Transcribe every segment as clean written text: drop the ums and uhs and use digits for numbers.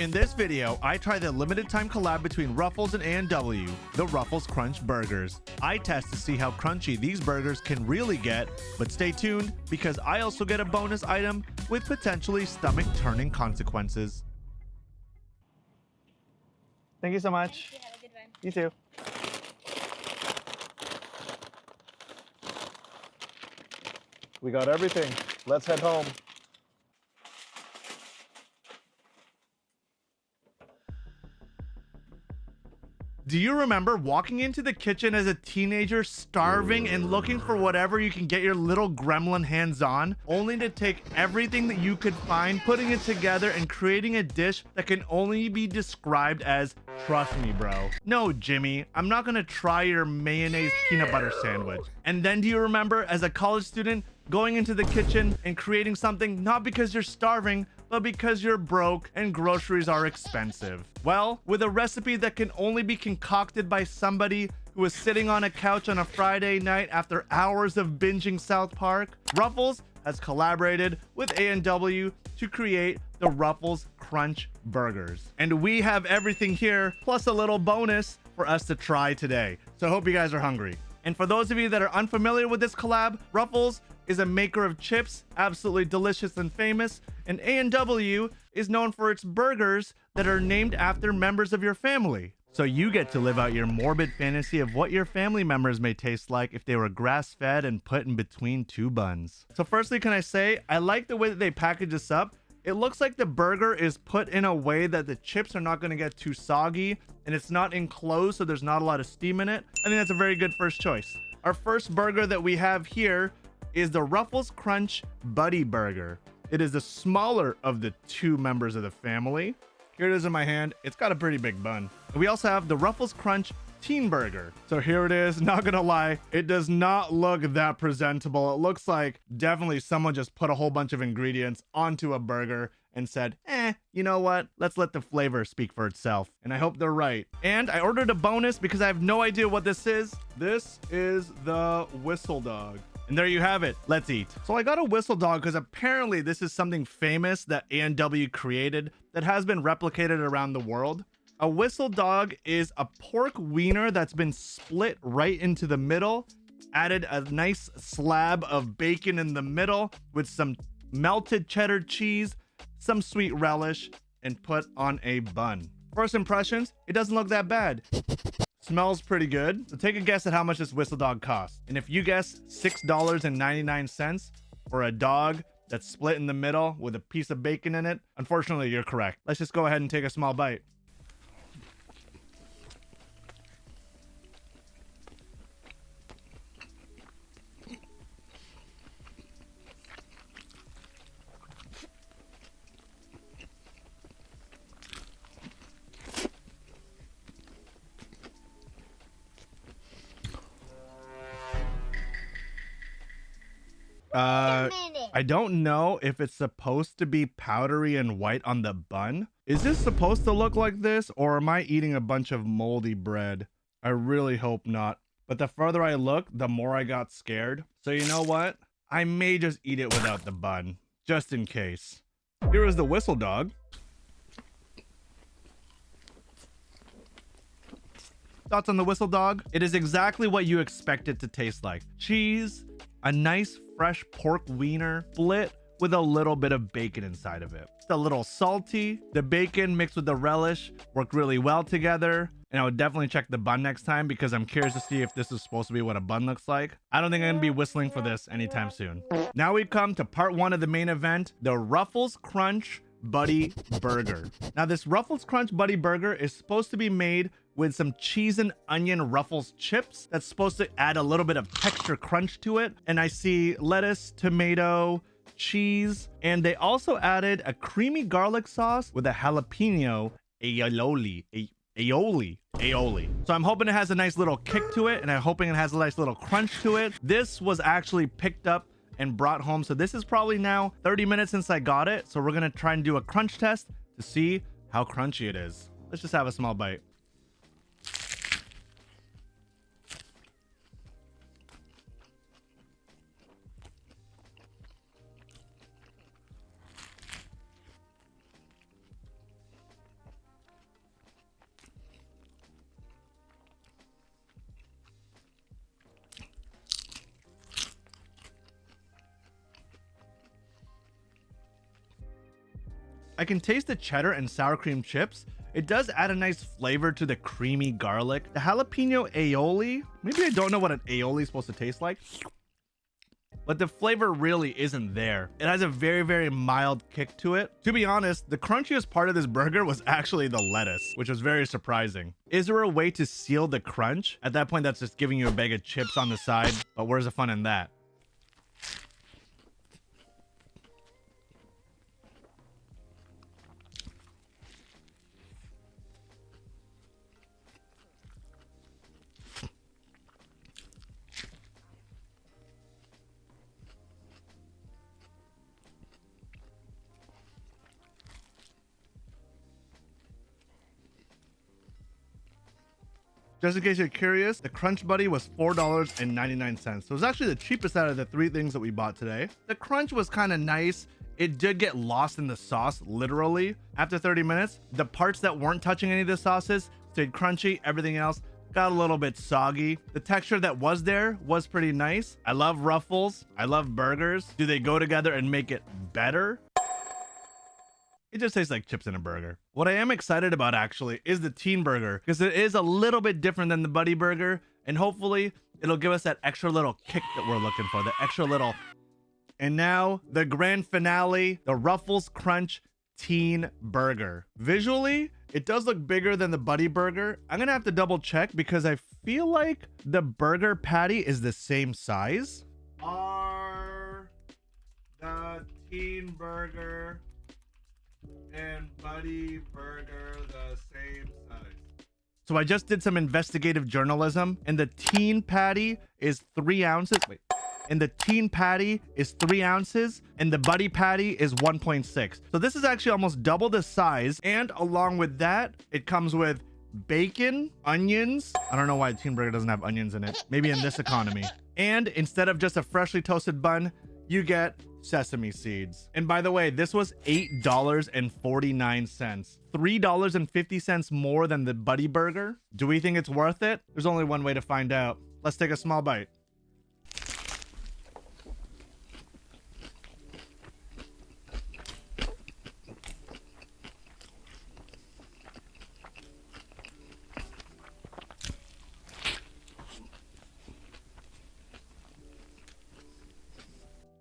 In this video, I try the limited time collab between Ruffles and A&W, the Ruffles Crunch Burgers. I test to see how crunchy these burgers can really get, but stay tuned because I also get a bonus item with potentially stomach turning consequences. Thank you so much. Thank you. Have a good one. You too. We got everything. Let's head home. Do you remember walking into the kitchen as a teenager, starving and looking for whatever you can get your little gremlin hands on, only to take everything that you could find, putting it together and creating a dish that can only be described as, trust me, bro. No, Jimmy, I'm not gonna try your mayonnaise peanut butter sandwich. And then do you remember as a college student going into the kitchen and creating something not because you're starving, but because you're broke and groceries are expensive? Well, with a recipe that can only be concocted by somebody who is sitting on a couch on a Friday night after hours of binging South Park, Ruffles has collaborated with A&W to create the Ruffles Crunch Burgers. And we have everything here, plus a little bonus for us to try today. So I hope you guys are hungry. And for those of you that are unfamiliar with this collab, Ruffles is a maker of chips, absolutely delicious and famous, and A&W is known for its burgers that are named after members of your family. So you get to live out your morbid fantasy of what your family members may taste like if they were grass-fed and put in between two buns. So firstly, can I say, I like the way that they package this up. It looks like the burger is put in a way that the chips are not going to get too soggy, and it's not enclosed, so there's not a lot of steam in it. I think that's a very good first choice. Our first burger that we have here is the Ruffles Crunch Buddy Burger. It is the smaller of the two members of the family. Here it is in my hand. It's got a pretty big bun. And we also have the Ruffles Crunch Teen Burger. So here it is. Not gonna lie, it does not look that presentable. It looks like definitely someone just put a whole bunch of ingredients onto a burger and said, you know what? Let's let the flavor speak for itself. And I hope they're right. And I ordered a bonus because I have no idea what this is. This is the WhistleDog. And there you have it. Let's eat. So I got a WhistleDog because apparently this is something famous that A&W created that has been replicated around the world. A WhistleDog is a pork wiener that's been split right into the middle, added a nice slab of bacon in the middle with some melted cheddar cheese, some sweet relish, and put on a bun. First impressions, it doesn't look that bad. Smells pretty good. So take a guess at how much this WhistleDog costs. And if you guess $6.99 for a dog that's split in the middle with a piece of bacon in it, unfortunately, you're correct. Let's just go ahead and take a small bite. I don't know if it's supposed to be powdery and white on the bun. Is this supposed to look like this, or am I eating a bunch of moldy bread? I really hope not. But the further I look, the more I got scared. So you know what? I may just eat it without the bun, just in case. Here is the WhistleDog. Thoughts on the WhistleDog? It is exactly what you expect it to taste like. Cheese, a nice fresh pork wiener, split with a little bit of bacon inside of it. It's a little salty. The bacon mixed with the relish work really well together. And I would definitely check the bun next time because I'm curious to see if this is supposed to be what a bun looks like. I don't think I'm gonna be whistling for this anytime soon. Now we come to part one of the main event, the Ruffles Crunch Buddy Burger. Now this Ruffles Crunch Buddy Burger is supposed to be made with some cheese and onion Ruffles chips. That's supposed to add a little bit of texture crunch to it. And I see lettuce, tomato, cheese, and they also added a creamy garlic sauce with a jalapeno aioli. So I'm hoping it has a nice little kick to it, and I'm hoping it has a nice little crunch to it. This was actually picked up and brought home. So this is probably now 30 minutes since I got it. So we're gonna try and do a crunch test to see how crunchy it is. Let's just have a small bite. I can taste the cheddar and sour cream chips. It does add a nice flavor to the creamy garlic. The jalapeno aioli, maybe I don't know what an aioli is supposed to taste like, but the flavor really isn't there. It has a very, very mild kick to it. To be honest, the crunchiest part of this burger was actually the lettuce, which was very surprising. Is there a way to seal the crunch? At that point, that's just giving you a bag of chips on the side, but where's the fun in that? Just in case you're curious, the Crunch Buddy was $4.99. So it was actually the cheapest out of the 3 things that we bought today. The crunch was kind of nice. It did get lost in the sauce, literally. After 30 minutes, the parts that weren't touching any of the sauces stayed crunchy. Everything else got a little bit soggy. The texture that was there was pretty nice. I love Ruffles. I love burgers. Do they go together and make it better? It just tastes like chips in a burger. What I am excited about actually is the teen burger, because it is a little bit different than the buddy burger, and hopefully it'll give us that extra little kick that we're looking for, the extra little. And now the grand finale, the Ruffles Crunch Teen Burger. Visually, it does look bigger than the buddy burger. I'm gonna have to double check because I feel like the burger patty is the same size. Are the teen burger and buddy burger the same size? So I just did some investigative journalism, and the teen patty is 3 ounces. Wait. And the teen patty is 3 ounces, and the buddy patty is 1.6. So this is actually almost double the size. And along with that, it comes with bacon, onions. I don't know why a teen burger doesn't have onions in it. Maybe in this economy. And instead of just a freshly toasted bun, you get sesame seeds. And by the way, this was $8.49, $3.50 more than the buddy burger. Do we think it's worth it? There's only one way to find out. Let's take a small bite.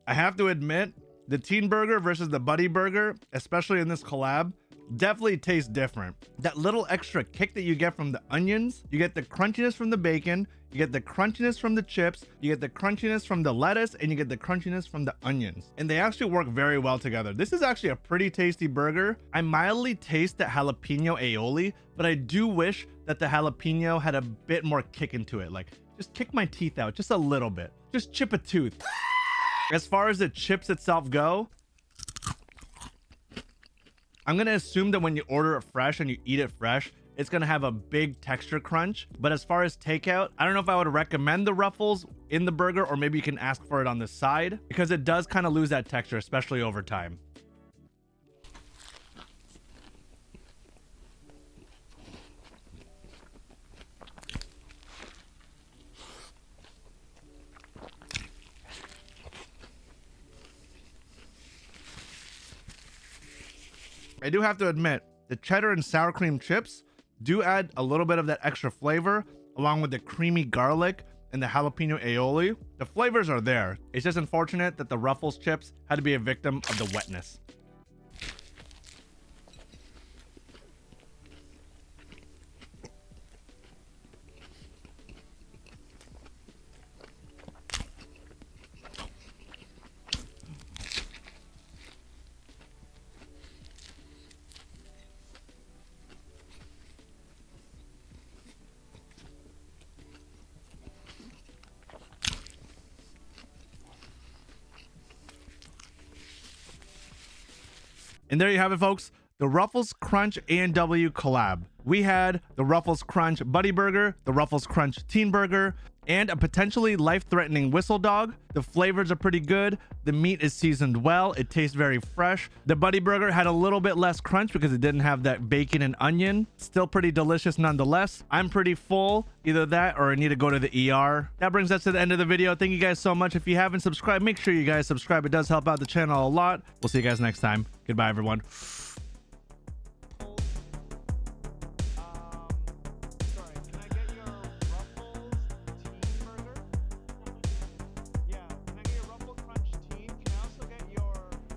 I have to admit, the teen burger versus the buddy burger, especially in this collab, definitely tastes different. That little extra kick that you get from the onions, you get the crunchiness from the bacon, you get the crunchiness from the chips, you get the crunchiness from the lettuce, and you get the crunchiness from the onions. And they actually work very well together. This is actually a pretty tasty burger. I mildly taste the jalapeno aioli, but I do wish that the jalapeno had a bit more kick into it. Like, just kick my teeth out just a little bit. Just chip a tooth. As far as the chips itself go, I'm going to assume that when you order it fresh and you eat it fresh, it's going to have a big texture crunch. But as far as takeout, I don't know if I would recommend the Ruffles in the burger, or maybe you can ask for it on the side, because it does kind of lose that texture, especially over time. I do have to admit, the cheddar and sour cream chips do add a little bit of that extra flavor, along with the creamy garlic and the jalapeno aioli. The flavors are there. It's just unfortunate that the Ruffles chips had to be a victim of the wetness. And there you have it, folks. The Ruffles Crunch A&W collab. We had the Ruffles Crunch Buddy Burger, the Ruffles Crunch Teen Burger, and a potentially life-threatening WhistleDog. The flavors are pretty good. The meat is seasoned well. It tastes very fresh. The Buddy Burger had a little bit less crunch because it didn't have that bacon and onion. Still pretty delicious nonetheless. I'm pretty full. Either that or I need to go to the ER. That brings us to the end of the video. Thank you guys so much. If you haven't subscribed, make sure you guys subscribe. It does help out the channel a lot. We'll see you guys next time. Goodbye, everyone.